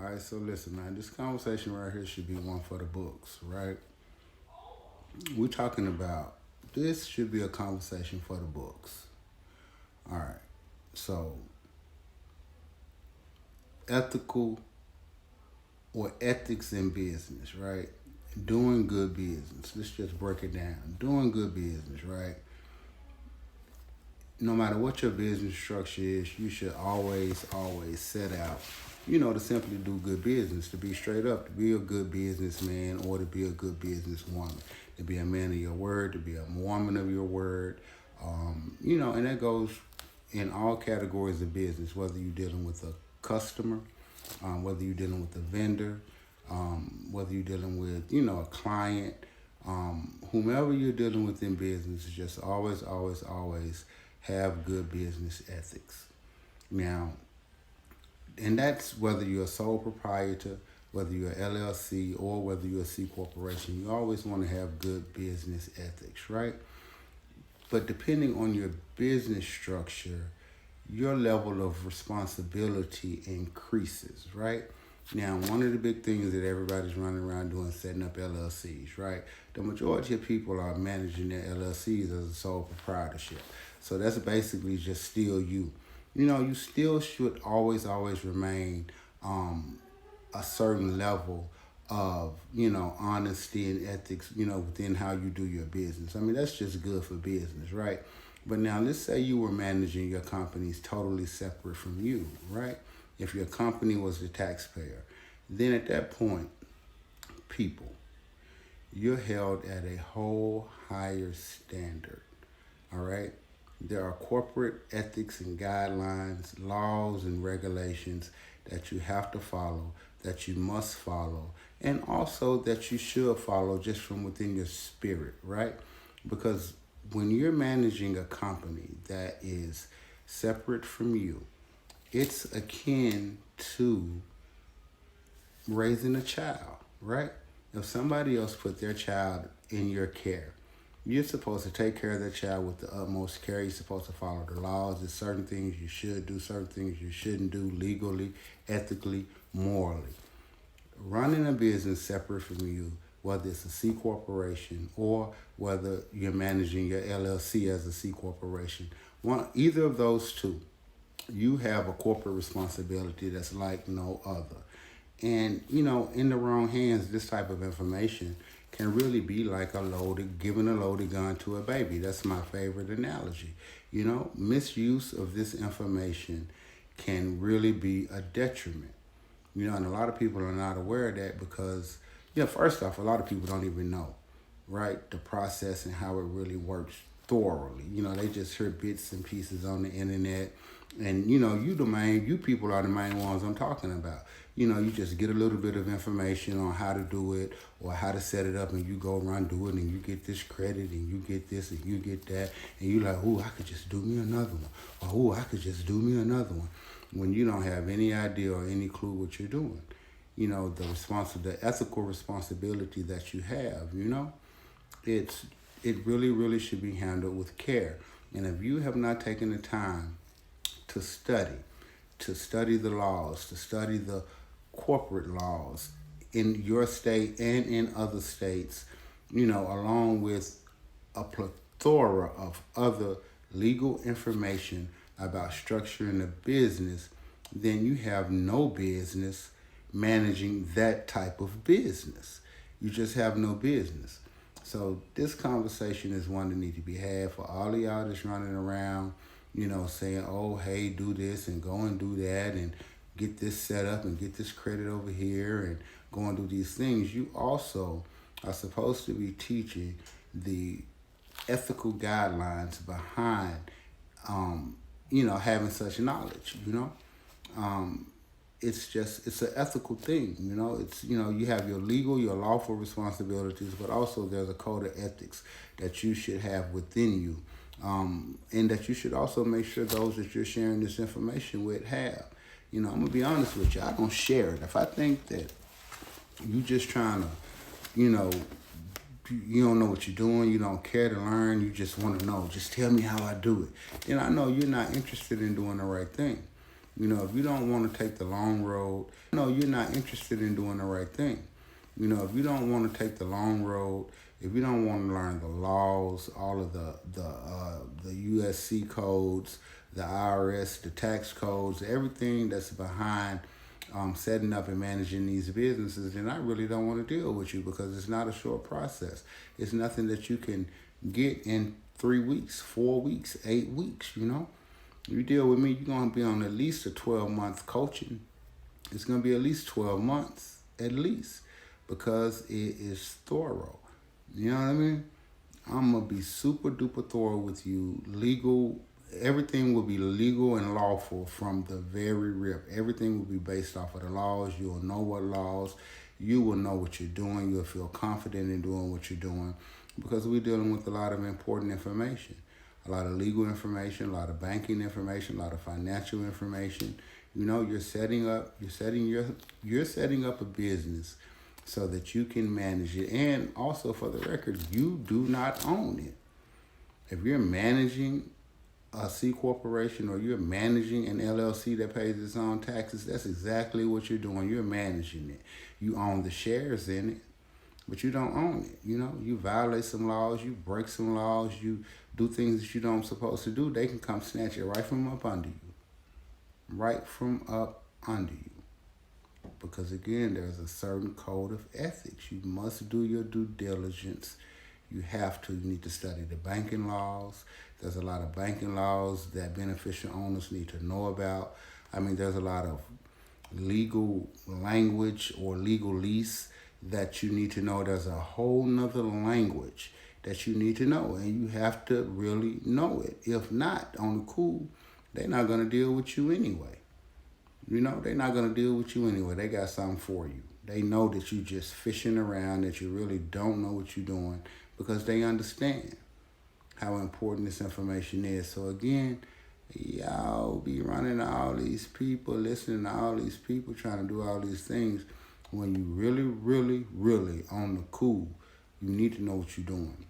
All right, so listen, man. This conversation right here should be one for the books, right? We're talking about this should be a conversation for the books. All right. So ethical or ethics in business, right? Doing good business. Let's just break it down. Doing good business, right? No matter what your business structure is, you should always set out, to simply do good business, to be straight up, to be a good businessman or to be a good businesswoman, to be a man of your word, to be a woman of your word, and that goes in all categories of business, whether you're dealing with a customer, whether you're dealing with a vendor, whether you're dealing with, a client, whomever you're dealing with in business, just always have good business ethics. Now, and that's whether you're a sole proprietor, whether you're a LLC, or whether you're a C corporation. You always want to have good business ethics, right? But depending on your business structure, your level of responsibility increases, right? Now, one of the big things that everybody's running around doing is setting up LLCs, right? The majority of people are managing their LLCs as a sole proprietorship. So that's basically just still you. You still should always remain a certain level of, honesty and ethics, within how you do your business. I mean, that's just good for business, right? But now let's say you were managing your companies totally separate from you, right? If your company was the taxpayer, then at that point, people, you're held at a whole higher standard, all right? There are corporate ethics and guidelines, laws and regulations that you have to follow, that you must follow, and also that you should follow just from within your spirit, right? Because when you're managing a company that is separate from you, it's akin to raising a child, right? If somebody else put their child in your care, you're supposed to take care of that child with the utmost care. You're supposed to follow the laws. There's certain things you should do, certain things you shouldn't do legally, ethically, morally. Running a business separate from you, whether it's a C corporation or whether you're managing your LLC as a C corporation, either of those two, you have a corporate responsibility that's like no other. And, in the wrong hands, this type of information can really be like giving a loaded gun to a baby. That's my favorite analogy. Misuse of this information can really be a detriment. And a lot of people are not aware of that because, first off, a lot of people don't even know, right, the process and how it really works thoroughly. They just hear bits and pieces on the internet. And, you people are the main ones I'm talking about. You just get a little bit of information on how to do it or how to set it up and you go around do it and you get this credit and you get this and you get that. And you like, I could just do me another one. Or, I could just do me another one. When you don't have any idea or any clue what you're doing. The ethical responsibility that you have, it really should be handled with care. And if you have not taken the time to study the laws, to study the corporate laws in your state and in other states, along with a plethora of other legal information about structuring a business, then you have no business managing that type of business. You just have no business. So this conversation is one that needs to be had for all of y'all that's running around, saying, oh, hey, do this and go and do that and get this set up and get this credit over here and go and do these things. You also are supposed to be teaching the ethical guidelines behind, having such knowledge, it's an ethical thing, you have your legal, your lawful responsibilities, but also there's a code of ethics that you should have within you. And that you should also make sure those that you're sharing this information with have. I'm going to be honest with you. I don't share it. If I think that you just trying to, you don't know what you're doing, you don't care to learn, you just want to know, just tell me how I do it, then I know you're not interested in doing the right thing. If you don't want to take the long road, you're not interested in doing the right thing. If you don't want to take the long road, if you don't want to learn the laws, all of the USC codes, the IRS, the tax codes, everything that's behind setting up and managing these businesses, then I really don't want to deal with you, because it's not a short process. It's nothing that you can get in 3 weeks, 4 weeks, 8 weeks. You deal with me, you're going to be on at least a 12-month coaching. It's going to be at least 12 months, at least, because it is thorough. You know what I mean? I'm going to be super duper thorough with you. Legal, everything will be legal and lawful from the very rip. Everything will be based off of the laws. You'll know what laws. You will know what you're doing. You'll feel confident in doing what you're doing, because we're dealing with a lot of important information. A lot of legal information, a lot of banking information, a lot of financial information. You're setting up a business so that you can manage it. And also, for the record, you do not own it. If you're managing a C corporation, or you're managing an LLC that pays its own taxes, that's exactly what you're doing. You're managing it. You own the shares in it, but you don't own it. You violate some laws, you break some laws, you do things that you don't supposed to do, they can come snatch it right from up under you. Right from up under you. Because again, there's a certain code of ethics. You must do your due diligence. You have to. You need to study the banking laws. There's a lot of banking laws that beneficial owners need to know about. There's a lot of legal language or legalese that you need to know. There's a whole nother language that you need to know, and you have to really know it. If not, on the cool, they're not going to deal with you anyway. They're not going to deal with you anyway. They got something for you. They know that you just fishing around, that you really don't know what you're doing, because they understand how important this information is. So again, y'all be running to all these people, listening to all these people, trying to do all these things, when you really, really, really on the cool, you need to know what you're doing.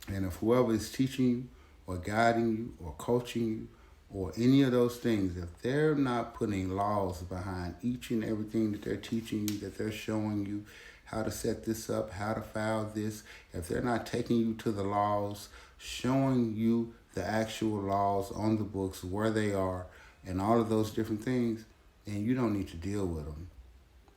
And if whoever is teaching you or guiding you or coaching you or any of those things, if they're not putting laws behind each and everything that they're teaching you, that they're showing you how to set this up, how to file this, if they're not taking you to the laws, showing you the actual laws on the books, where they are, and all of those different things, then you don't need to deal with them.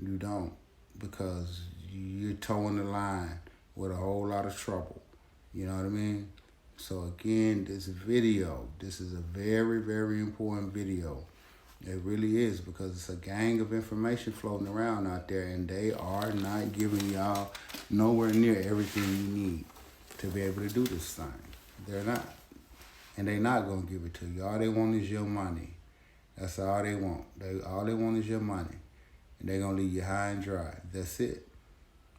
You don't, because you're towing the line with a whole lot of trouble. You know what I mean? So again, this is a very, very important video. It really is, because it's a gang of information floating around out there, and they are not giving y'all nowhere near everything you need to be able to do this thing. They're not. And they're not going to give it to you. All they want is your money. That's all they want. All they want is your money. And they're going to leave you high and dry. That's it.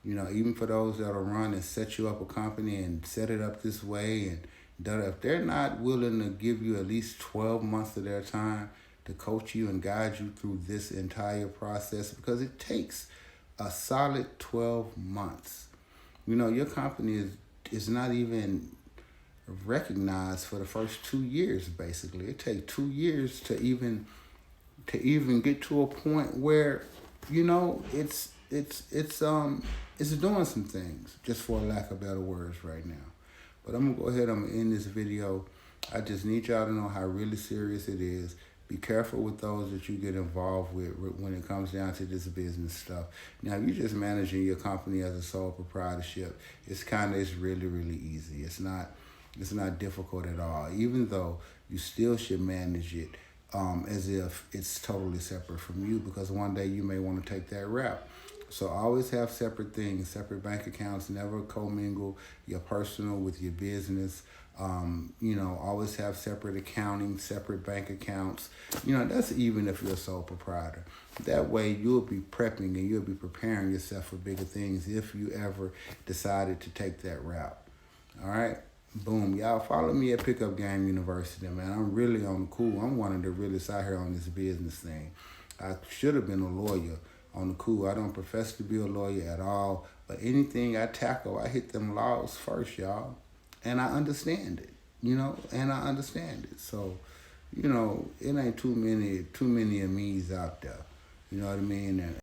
Even for those that'll run and set you up a company and set it up this way, and if they're not willing to give you at least 12 months of their time to coach you and guide you through this entire process, because it takes a solid 12 months. Your company is not even recognized for the first 2 years, basically. It takes 2 years to even get to a point where, it's doing some things, just for lack of better words right now. But I'm going to go ahead, I'm going to end this video. I just need y'all to know how really serious it is. Be careful with those that you get involved with when it comes down to this business stuff. Now, if you're just managing your company as a sole proprietorship, it's really, really easy. It's not difficult at all, even though you still should manage it as if it's totally separate from you, because one day you may want to take that route. So always have separate things, separate bank accounts. Never commingle your personal with your business. Always have separate accounting, separate bank accounts. That's even if you're a sole proprietor. That way you'll be prepping and you'll be preparing yourself for bigger things if you ever decided to take that route. All right? Boom. Y'all follow me at Pickup Game University, man. I'm really on the cool. I'm one of the realest out here on this business thing. I should have been a lawyer on the cool. I don't profess to be a lawyer at all, but anything I tackle, I hit them laws first, y'all. And I understand it, and I understand it. So, it ain't too many of me's out there. You know what I mean? And